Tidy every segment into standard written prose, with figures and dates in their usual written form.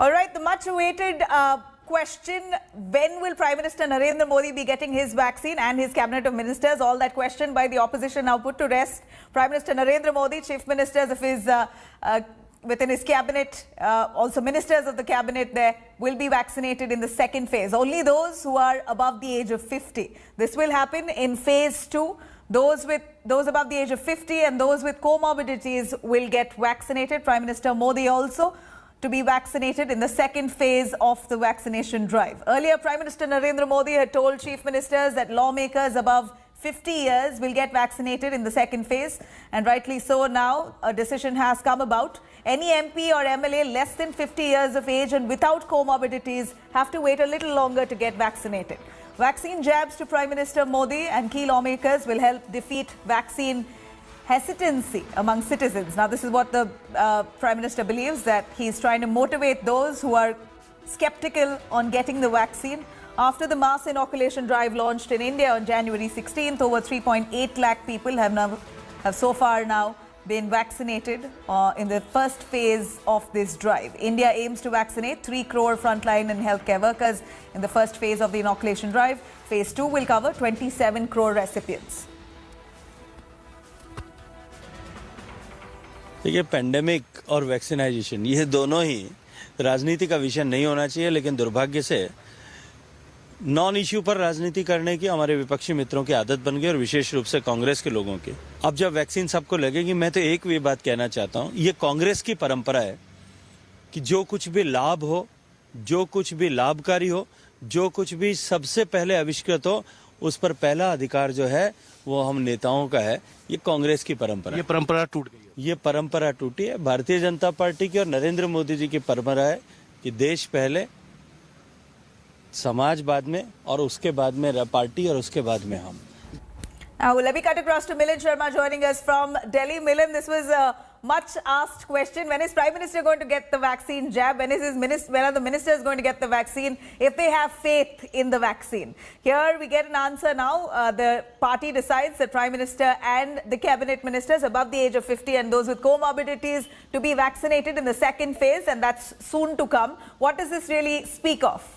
All right, the much-awaited question, when will Prime Minister Narendra Modi be getting his vaccine and his cabinet of ministers? All that question by the opposition now put to rest. Prime Minister Narendra Modi, chief ministers of his within his cabinet, also ministers of the cabinet there, will be vaccinated in the second phase. Only those who are above the age of 50. This will happen in phase 2. Those above the age of 50 and those with comorbidities will get vaccinated. Prime Minister Modi also to be vaccinated in the second phase of the vaccination drive. Earlier, Prime Minister Narendra Modi had told chief ministers that lawmakers above 50 years will get vaccinated in the second phase, and rightly so. Now a decision has come about. Any MP or MLA less than 50 years of age and without comorbidities have to wait a little longer to get vaccinated. Vaccine jabs to Prime Minister Modi and key lawmakers will help defeat vaccine hesitancy among citizens. Now, this is what the Prime Minister believes, that he's trying to motivate those who are skeptical on getting the vaccine. After the mass inoculation drive launched in India on January 16th, over 3.8 lakh people have so far now been vaccinated in the first phase of this drive. India aims to vaccinate 3 crore frontline and healthcare workers in the first phase of the inoculation drive. Phase 2 will cover 27 crore recipients. देखिए, pandemic और vaccinisation ये दोनों ही राजनीति का विषय नहीं होना चाहिए, लेकिन दुर्भाग्य से नॉन इश्यू पर राजनीति करने की हमारे विपक्षी मित्रों की आदत बन गई, और विशेष रूप से कांग्रेस के लोगों की। अब जब वैक्सीन सबको लगेगी, मैं तो एक भी बात कहना चाहता हूं, ये कांग्रेस की परंपरा है कि जो कुछ भी लाभ हो, जो कुछ भी लाभकारी हो, जो कुछ भी सबसे पहले आविष्कृत हो, उस पर पहला अधिकार जो है वो हम नेताओं का है। ये कांग्रेस की परंपरा, ये परंपरा टूट गई है। ये परंपरा टूटी है। भारतीय जनता पार्टी की और नरेंद्र मोदी जी की परंपरा है कि देश पहले, समाज बाद में, और उसके बाद में पार्टी, और उसके बाद में हम। Now, let me cut across to Milind Sharma joining us from Delhi. Milind, this was a much asked question. When is Prime Minister going to get the vaccine jab? When are the ministers going to get the vaccine if they have faith in the vaccine? Here we get an answer now. The party decides that Prime Minister and the cabinet ministers above the age of 50 and those with comorbidities to be vaccinated in the second phase, and that's soon to come. What does this really speak of?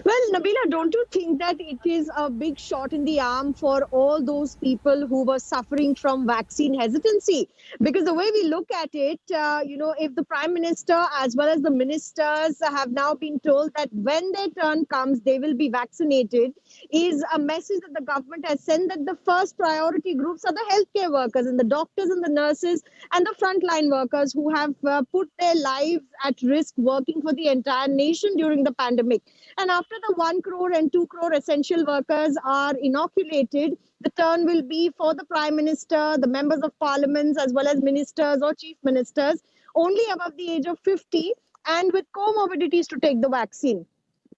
Well, Nabila, don't you think that it is a big shot in the arm for all those people who were suffering from vaccine hesitancy? Because the way we look at it, if the Prime Minister as well as the ministers have now been told that when their turn comes, they will be vaccinated, is a message that the government has sent that the first priority groups are the healthcare workers and the doctors and the nurses and the frontline workers who have put their lives at risk working for the entire nation during the pandemic. And after the 1 crore and 2 crore essential workers are inoculated, the turn will be for the Prime Minister, the members of parliaments, as well as ministers or chief ministers, only above the age of 50 and with comorbidities to take the vaccine.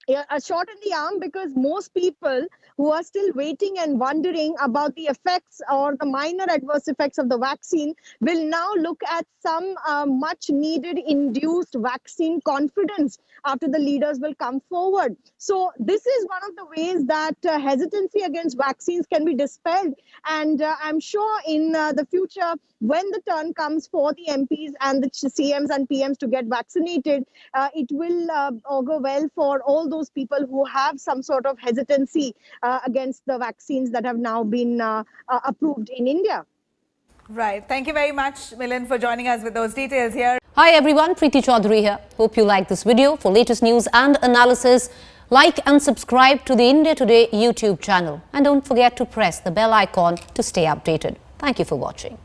A shot in the arm, because most people who are still waiting and wondering about the effects or the minor adverse effects of the vaccine will now look at some much needed induced vaccine confidence after the leaders will come forward. So this is one of the ways that hesitancy against vaccines can be dispelled. And I'm sure in the future, when the turn comes for the MPs and the CMs and PMs to get vaccinated, it will augur well for all those people who have some sort of hesitancy against the vaccines that have now been approved in India. Right. Thank you very much, Milind, for joining us with those details here. Hi everyone, Preeti Chaudhary here. Hope you like this video. For latest news and analysis, like and subscribe to the India Today YouTube channel. And don't forget to press the bell icon to stay updated. Thank you for watching.